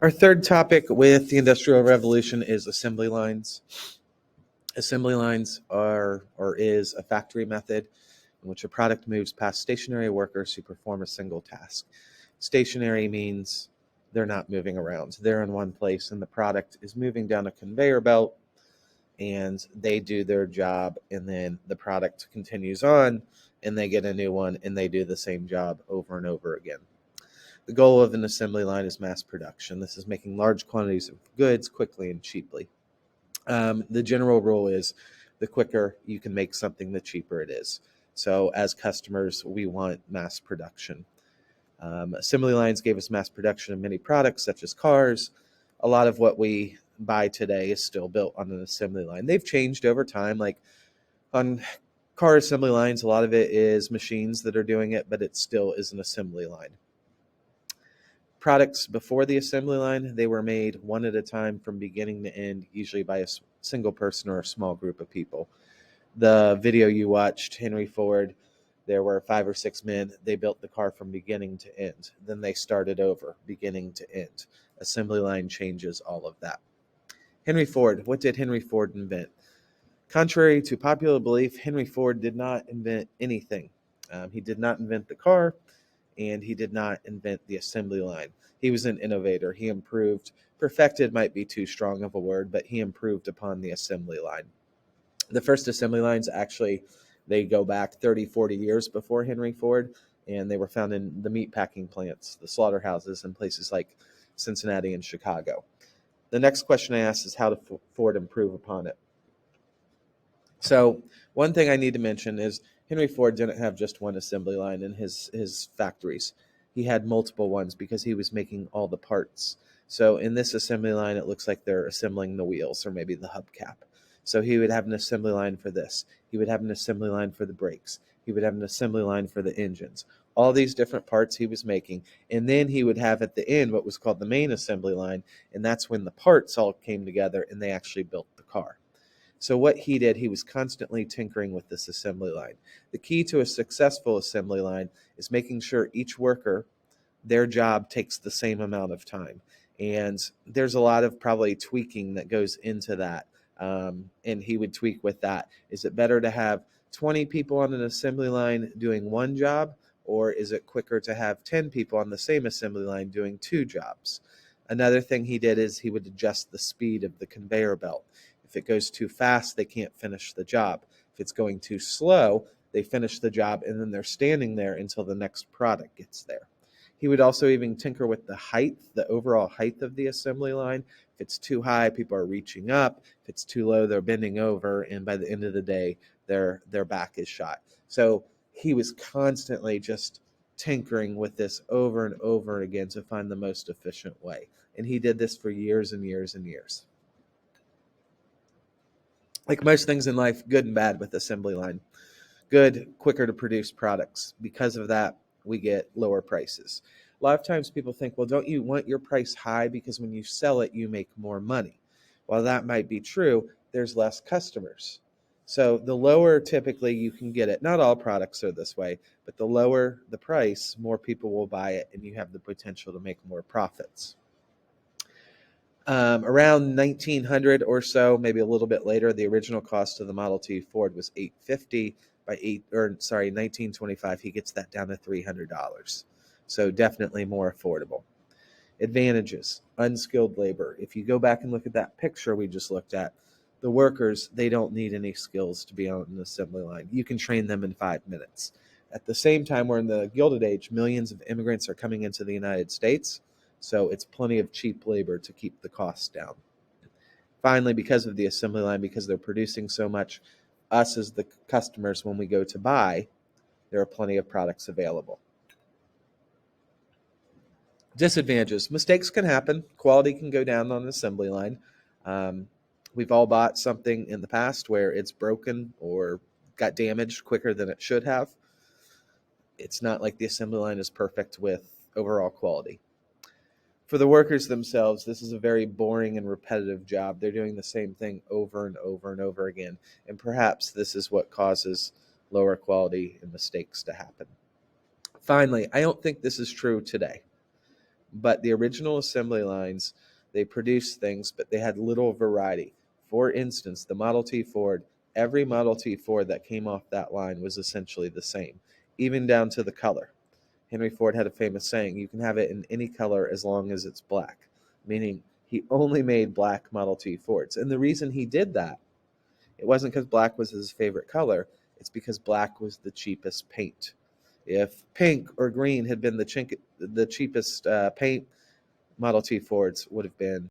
Our third topic with the Industrial Revolution is assembly lines. Assembly lines are or is a factory method in which a product moves past stationary workers who perform a single task. Stationary means they're not moving around. They're in one place and the product is moving down a conveyor belt and they do their job and then the product continues on and they get a new one and they do the same job over and over again. The goal of an assembly line is mass production. This is making large quantities of goods quickly and cheaply. The general rule is the quicker you can make something, the cheaper it is. So, as customers, we want mass production. Assembly lines gave us mass production of many products, such as cars. A lot of what we buy today is still built on an assembly line. They've changed over time. Like on car assembly lines, a lot of it is machines that are doing it, but it still is an assembly line. Products before the assembly line, they were made one at a time from beginning to end, usually by a single person or a small group of people. The video you watched, Henry Ford, there were 5 or 6 men. They built the car from beginning to end. Then they started over, beginning to end. Assembly line changes all of that. Henry Ford, what did Henry Ford invent? Contrary to popular belief, Henry Ford did not invent anything. He did not invent the car, and he did not invent the assembly line. He was an innovator. He improved, perfected might be too strong of a word, but he improved upon the assembly line. The first assembly lines actually, they go back 30, 40 years before Henry Ford, and they were found in the meat packing plants, the slaughterhouses in places like Cincinnati and Chicago. The next question I asked is how did Ford improve upon it? So one thing I need to mention is Henry Ford didn't have just one assembly line in his factories. He had multiple ones because he was making all the parts. So in this assembly line, it looks like they're assembling the wheels or maybe the hubcap. So he would have an assembly line for this. He would have an assembly line for the brakes. He would have an assembly line for the engines. All these different parts he was making. And then he would have at the end what was called the main assembly line. And that's when the parts all came together and they actually built the car. So what he did, he was constantly tinkering with this assembly line. The key to a successful assembly line is making sure each worker, their job takes the same amount of time. And there's a lot of probably tweaking that goes into that. And he would tweak with that. Is it better to have 20 people on an assembly line doing one job, or is it quicker to have 10 people on the same assembly line doing two jobs? Another thing he did is he would adjust the speed of the conveyor belt. If it goes too fast, they can't finish the job. If it's going too slow, they finish the job and then they're standing there until the next product gets there. He would also even tinker with the height, the overall height of the assembly line. If it's too high, people are reaching up. If it's too low, they're bending over. And by the end of the day, their back is shot. So he was constantly just tinkering with this over and over again to find the most efficient way. And he did this for years and years and years. Like most things in life, good and bad with assembly line. Good, quicker to produce products. Because of that, we get lower prices. A lot of times people think, well, don't you want your price high because when you sell it, you make more money? While that might be true, there's less customers. So the lower typically you can get it. Not all products are this way, but the lower the price, more people will buy it and you have the potential to make more profits. Around 1900 or so, maybe a little bit later, the original cost of the Model T Ford was $850. By 1925, he gets that down to $300. So definitely more affordable. Advantages: unskilled labor. If you go back and look at that picture we just looked at, the workers, they don't need any skills to be on an assembly line. You can train them in 5 minutes. At the same time, we're in the Gilded Age. Millions of immigrants are coming into the United States. So it's plenty of cheap labor to keep the costs down. Finally, because of the assembly line, because they're producing so much, us as the customers, when we go to buy, there are plenty of products available. Disadvantages: mistakes can happen. Quality can go down on an assembly line. Um, we've all bought something in the past where it's broken or got damaged quicker than it should have. It's not like the assembly line is perfect with overall quality. For the workers themselves, this is a very boring and repetitive job. They're doing the same thing over and over and over again. And perhaps this is what causes lower quality and mistakes to happen. Finally, I don't think this is true today. But the original assembly lines, they produced things, but they had little variety. For instance, the Model T Ford, every Model T Ford that came off that line was essentially the same, even down to the color. Henry Ford had a famous saying, you can have it in any color as long as it's black, meaning he only made black Model T Fords. And the reason he did that, it wasn't because black was his favorite color, it's because black was the cheapest paint. If pink or green had been the cheapest paint, Model T Fords would have been